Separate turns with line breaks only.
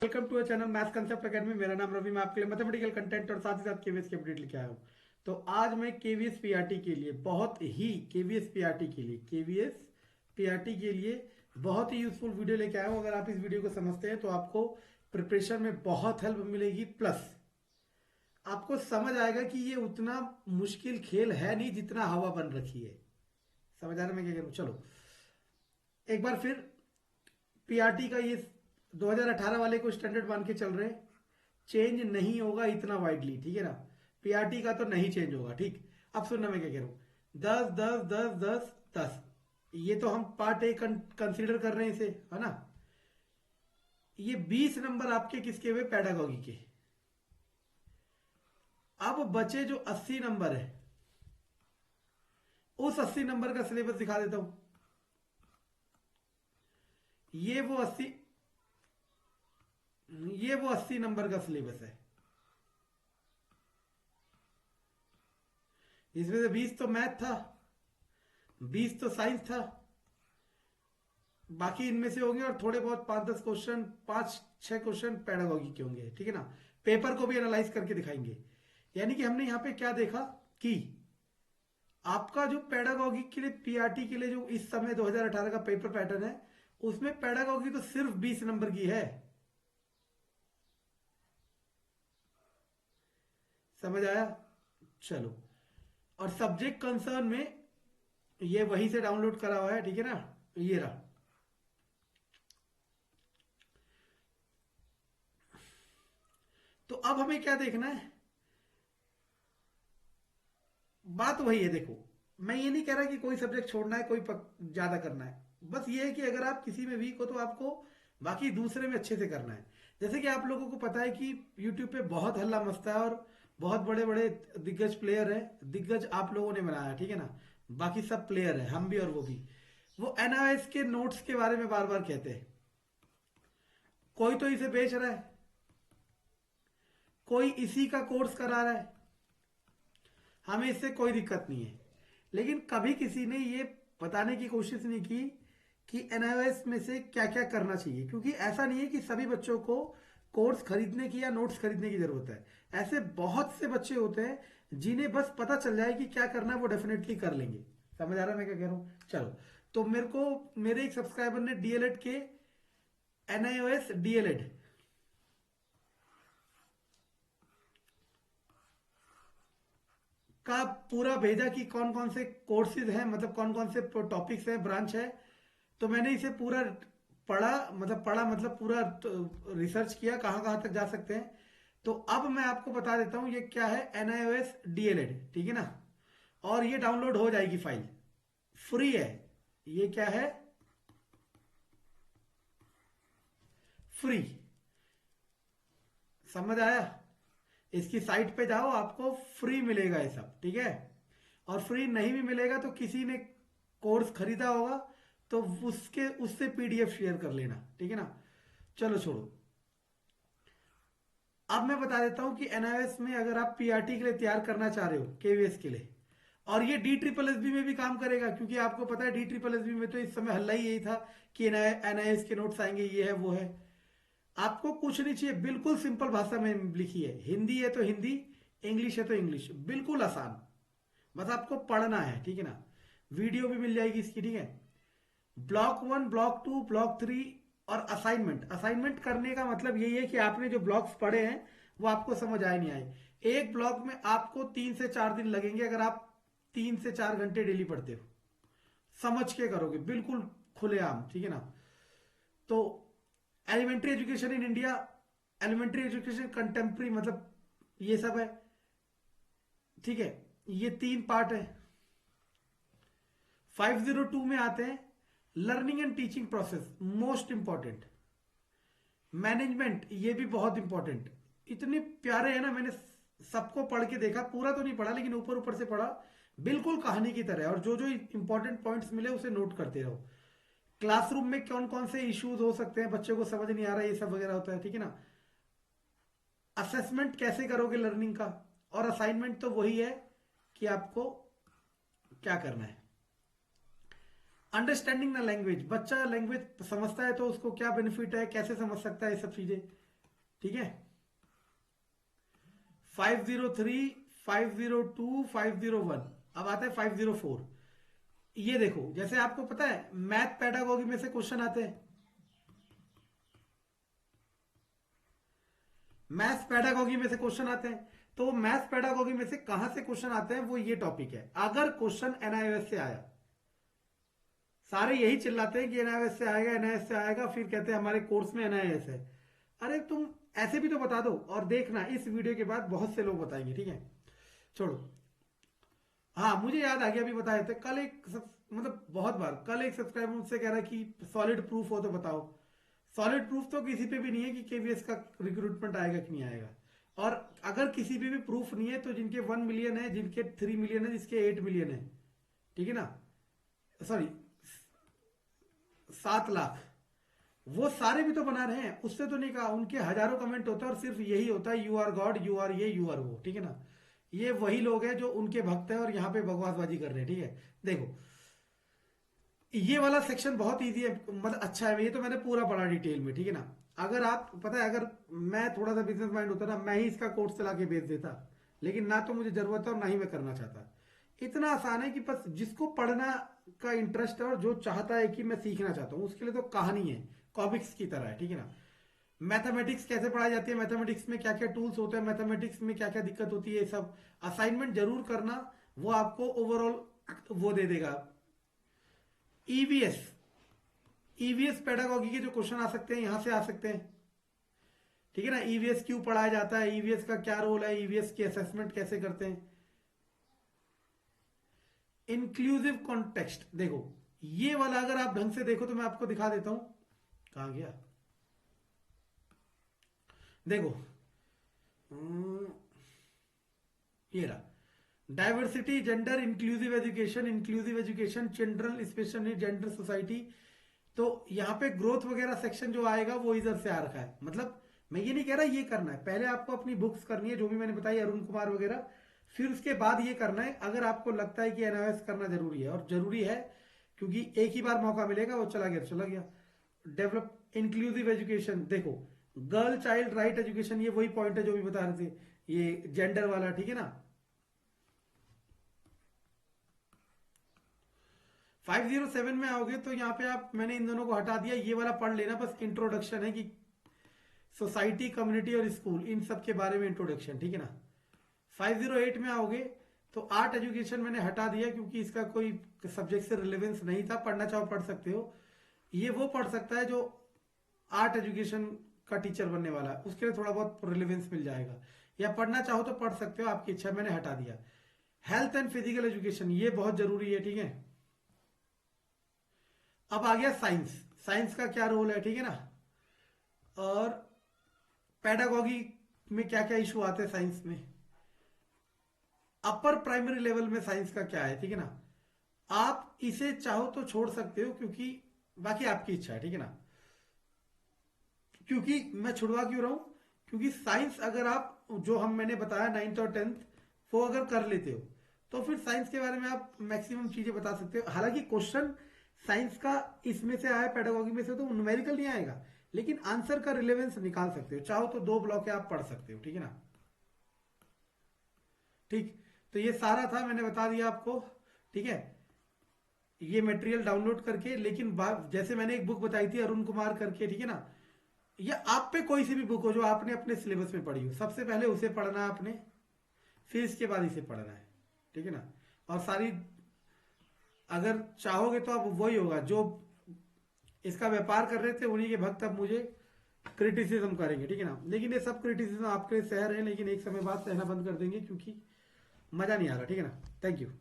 Welcome to channel maths concept academy. मेरा नाम रवि। मैं आपके लिए मैथमेटिकल कंटेंट और साथ ही साथ केवीएस की अपडेट लेके आया हूँ। तो आज मैं केवीएस पीआरटी के लिए बहुत ही यूजफुल वीडियो लेके आया हूँ। अगर आप इस वीडियो को समझते हैं तो आपको प्रिपरेशन में बहुत हेल्प मिलेगी, प्लस आपको समझ आएगा कि ये उतना मुश्किल खेल है नहीं जितना हवा बन रखी है। समझ आ रहा है मैं क्या कह रहा हूँ? चलो एक बार फिर पीआरटी का ये 2018 वाले को स्टैंडर्ड मान के चल रहे हैं। चेंज नहीं होगा इतना वाइडली, ठीक है ना। पीआरटी का तो नहीं चेंज होगा, ठीक। अब सुनना मैं क्या कह रहा हूं। 10 10 10 10 10, ये तो हम पार्ट ए कंसीडर कर रहे हैं इसे, है ना। ये 20 नंबर आपके किसके हुए? पैडागोगी के। अब बचे जो 80 नंबर है, उस 80 नंबर का सिलेबस दिखा देता हूं। ये वो 80 ये वो 80 नंबर का सिलेबस है। इसमें से 20 तो मैथ था, 20 तो साइंस था, बाकी इनमें से होंगे और थोड़े बहुत 5-10 क्वेश्चन, 5-6 क्वेश्चन पैडागोगी के होंगे, ठीक है ना। पेपर को भी एनालाइज करके दिखाएंगे। यानी कि हमने यहाँ पे क्या देखा कि आपका जो पैडागोगी के लिए, पीआरटी के लिए जो इस समय 2018 का पेपर पैटर्न है, उसमें पैडागोगी तो सिर्फ 20 नंबर की है। समझ आया? चलो, और सब्जेक्ट कंसर्न में ये वहीं से डाउनलोड करा हुआ है, ठीक है ना। ये रहा। तो अब हमें क्या देखना है? बात वही है। देखो, मैं ये नहीं कह रहा कि कोई सब्जेक्ट छोड़ना है, कोई ज्यादा करना है। बस ये है कि अगर आप किसी में वीक हो तो आपको बाकी दूसरे में अच्छे से करना है। जैसे कि आप लोगों को पता है कि यूट्यूब पे बहुत हल्ला मचता है और बहुत बड़े बड़े दिग्गज प्लेयर है। दिग्गज आप लोगों ने बनाया, ठीक है ना। बाकी सब प्लेयर है, हम भी और वो भी। वो एनआईएस के नोट्स के बारे में बार बार कहते हैं। कोई तो इसे बेच रहा है, कोई इसी का कोर्स करा रहा है। हमें इससे कोई दिक्कत नहीं है, लेकिन कभी किसी ने ये बताने की कोशिश नहीं की कि एनआईओएस में से क्या क्या करना चाहिए। क्योंकि ऐसा नहीं है कि सभी बच्चों को कोर्स खरीदने की या नोट्स खरीदने की जरूरत है। ऐसे बहुत से बच्चे होते हैं जिन्हें बस पता चल जाए कि क्या करना है, वो डेफिनेटली कर लेंगे। समझ आ रहा है मैं क्या कह रहा हूँ? चलो, तो मेरे एक सब्सक्राइबर ने डीएलएड के एनआईओएस डीएलएड का पूरा भेजा कि कौन कौन से कोर्सेज हैं, मतलब कौन कौन से टॉपिक्स हैं, ब्रांच है। तो मैंने इसे पूरा पढ़ा मतलब पूरा रिसर्च किया कहाँ कहाँ तक जा सकते हैं। तो अब मैं आपको बता देता हूँ ये क्या है। एनआईओएस डीएलएड, ठीक है ना। और ये डाउनलोड हो जाएगी फाइल, फ्री है। ये क्या है? फ्री। समझ आया? इसकी साइट पे जाओ, आपको फ्री मिलेगा ये सब, ठीक है। और फ्री नहीं भी मिलेगा तो किसी ने कोर्स खरीदा होगा तो उसके उससे पीडीएफ शेयर कर लेना, ठीक है ना। चलो छोड़ो। अब मैं बता देता हूं कि एनआईएस में अगर आप पीआरटी के लिए तैयार करना चाह रहे हो, केवीएस के लिए, और ये डी ट्रिपल एस बी में भी काम करेगा। क्योंकि आपको पता है डी ट्रिपल एस बी में तो इस समय हल्ला ही यही था कि एनआईएस के नोट्स आएंगे, ये है वो है। आपको कुछ नहीं चाहिए, बिल्कुल सिंपल भाषा में लिखी है। हिंदी है तो हिंदी, इंग्लिश है तो इंग्लिश, बिल्कुल आसान। बस आपको पढ़ना है, ठीक है ना। वीडियो भी मिल जाएगी इसकी, ठीक है। ब्लॉक 1, ब्लॉक 2, ब्लॉक 3 और असाइनमेंट। असाइनमेंट करने का मतलब यही है कि आपने जो ब्लॉक्स पढ़े हैं वो आपको समझ आए नहीं आए। एक ब्लॉक में आपको 3 से 4 दिन लगेंगे अगर आप 3 से 4 घंटे डेली पढ़ते हो। समझ के करोगे, बिल्कुल खुलेआम, ठीक है ना। तो elementary education in India, elementary education contemporary, मतलब ये सब है, ठीक है। ये 3 पार्ट है। 502 में आते हैं learning and teaching process, most important. Management, ये भी बहुत इंपॉर्टेंट। इतने प्यारे है ना, मैंने सबको पढ़ के देखा, पूरा तो नहीं पढ़ा लेकिन ऊपर ऊपर से पढ़ा, बिल्कुल कहानी की तरह। और जो जो इंपॉर्टेंट पॉइंट्स मिले उसे नोट करते रहो। क्लासरूम में कौन कौन से इश्यूज हो सकते हैं, बच्चे को समझ नहीं आ रहा है, ये सब वगैरह होता है, ठीक है ना। असेसमेंट कैसे करोगे लर्निंग का। और असाइनमेंट तो वही है कि आपको क्या करना है। अंडरस्टैंडिंग द लैंग्वेज, बच्चा लैंग्वेज समझता है तो उसको क्या बेनिफिट है, कैसे समझ सकता है, ये सब चीजें। ठीक है, 503, 502, 501, अब आता है 504। ये देखो, जैसे आपको पता है मैथ पेडागोगी में से क्वेश्चन आते हैं, मैथ्स पेडागोगी में से क्वेश्चन आते हैं, तो मैथ्स पेडागोगी में से कहां से क्वेश्चन आते हैं, वो ये टॉपिक है। अगर क्वेश्चन एनआईओएस से आया, सारे यही चिल्लाते हैं कि एनआईओएस से आएगा, एनआईओएस से आएगा, फिर कहते हैं हमारे कोर्स में एनआईओएस है। अरे तुम ऐसे भी तो बता दो, और देखना इस वीडियो के बाद बहुत से लोग बताएंगे, ठीक है, छोड़ो। हाँ, मुझे याद आ गया, अभी बताए थे कल मतलब बहुत बार, कल एक सब्सक्राइबर मुझसे कह रहा है कि सॉलिड प्रूफ हो तो बताओ। सॉलिड प्रूफ तो किसी पे भी नहीं है कि केवीएस का रिक्रूटमेंट आएगा कि नहीं आएगा। और अगर किसी पे भी प्रूफ नहीं है तो जिनके 1 मिलियन है, जिनके 3 मिलियन है, जिसके 8 मिलियन है, ठीक है ना, सॉरी 7 लाख, वो सारे भी तो बना रहे हैं, उससे तो नहीं कहा। उनके हजारों कमेंट होता है और सिर्फ यही होता है, you are god, you are ये, यू आर वो, ठीक है ना। ये वही लोग हैं जो उनके भक्त हैं और यहाँ पे बकवासबाजी कर रहे हैं, ठीक है। देखो, ये वाला सेक्शन बहुत इजी है, मतलब अच्छा है, ये तो मैंने पूरा पढ़ा डिटेल में, ठीक है ना। अगर आप पता है, अगर मैं थोड़ा सा बिजनेस माइंड होता ना, मैं ही इसका कोर्स चला के बेच देता, लेकिन ना तो मुझे जरूरत है और ना ही मैं करना चाहता। इतना आसान है कि बस जिसको पढ़ना का इंटरेस्ट है और जो चाहता है कि मैं सीखना चाहता हूँ, उसके लिए तो कहानी है, कॉमिक्स की तरह है, ठीक है ना। मैथमेटिक्स कैसे पढ़ाई जाती है, मैथमेटिक्स में क्या क्या टूल्स होते हैं, मैथमेटिक्स में क्या क्या दिक्कत होती है, सब असाइनमेंट जरूर करना, वो आपको ओवरऑल वो दे देगा। ईवीएस, ईवीएस पेडागोगी के जो क्वेश्चन आ सकते हैं यहां से आ सकते हैं, ठीक है ना। ईवीएस क्यों पढ़ाया जाता है, ईवीएस का क्या रोल है, ईवीएस की असेसमेंट कैसे करते हैं। इंक्लूसिव कॉन्टेक्स्ट, देखो ये वाला अगर आप ढंग से देखो तो मैं आपको दिखा देता हूं, कहां गया, देखो ये रहा, diversity, gender, inclusive education, children, special need, gender, society. तो यहाँ पे ग्रोथ वगैरह सेक्शन जो आएगा वो इधर से आ रखा है। मतलब मैं ये नहीं कह रहा ये करना है, पहले आपको अपनी बुक्स करनी है जो भी मैंने बताई, अरुण कुमार वगैरह, फिर उसके बाद ये करना है। अगर आपको लगता है कि एनआईएस करना जरूरी है, और जरूरी है क्योंकि एक ही बार मौका मिलेगा, वो चला गया चला गया। डेवलप इंक्लूसिव एजुकेशन, देखो गर्ल चाइल्ड राइट एजुकेशन, ये वही पॉइंट है जो भी बता रहे थे, ये जेंडर वाला, ठीक है ना। 507 में आओगे तो यहाँ पे आप, मैंने इन दोनों को हटा दिया, ये वाला पढ़ लेना, बस इंट्रोडक्शन है कि सोसाइटी, कम्युनिटी और स्कूल, इन सब के बारे में इंट्रोडक्शन, ठीक है ना। 508 में आओगे तो आर्ट एजुकेशन मैंने हटा दिया क्योंकि इसका कोई सब्जेक्ट से रिलेवेंस नहीं था, पढ़ना चाहो पढ़ सकते हो। ये वो पढ़ सकता है जो आर्ट एजुकेशन का टीचर बनने वाला है, उसके लिए थोड़ा बहुत रिलेवेंस मिल जाएगा, या पढ़ना चाहो तो पढ़ सकते हो, आपकी इच्छा, मैंने हटा दिया। हेल्थ एंड फिजिकल एजुकेशन, ये बहुत जरूरी है, ठीक है। अब आ गया साइंस, साइंस का क्या रोल है, ठीक है ना। और पेडागोगी में क्या क्या इशू आते हैं साइंस में, अपर प्राइमरी लेवल में साइंस का क्या है, ठीक है ना। आप इसे चाहो तो छोड़ सकते हो, क्योंकि बाकी आपकी इच्छा है, ठीक है ना। क्योंकि मैं छुड़वा क्यों रहा हूं, क्योंकि साइंस अगर आप, जो हम मैंने बताया 9th और 10th, वो अगर कर लेते हो तो फिर साइंस के बारे में आप मैक्सिमम चीजें बता सकते हो। हालांकि क्वेश्चन साइंस का इसमें से आया, पेडागोगी में से, तो न्यूमेरिकल नहीं आएगा, लेकिन आंसर का रिलेवेंस निकाल सकते हो, चाहो तो 2 ब्लॉक है आप पढ़ सकते हो, ठीक है ना। ठीक, तो ये सारा था, मैंने बता दिया आपको, ठीक है। ये मटेरियल डाउनलोड करके, लेकिन जैसे मैंने एक बुक बताई थी अरुण कुमार करके, ठीक है ना, या आप पे कोई सी भी बुक हो जो आपने अपने सिलेबस में पढ़ी हो, सबसे पहले उसे पढ़ना है आपने, फिर इसके बाद इसे पढ़ना है, ठीक है ना। और सारी, अगर चाहोगे तो अब वही होगा, जो इसका व्यापार कर रहे थे उन्हीं के भक्त अब मुझे क्रिटिसिज्म करेंगे, ठीक है ना। लेकिन ये सब क्रिटिसिज्म आपके सह रहे हैं, लेकिन एक समय बाद सहना बंद कर देंगे, क्योंकि मजा नहीं आ रहा, ठीक है ना। Thank you.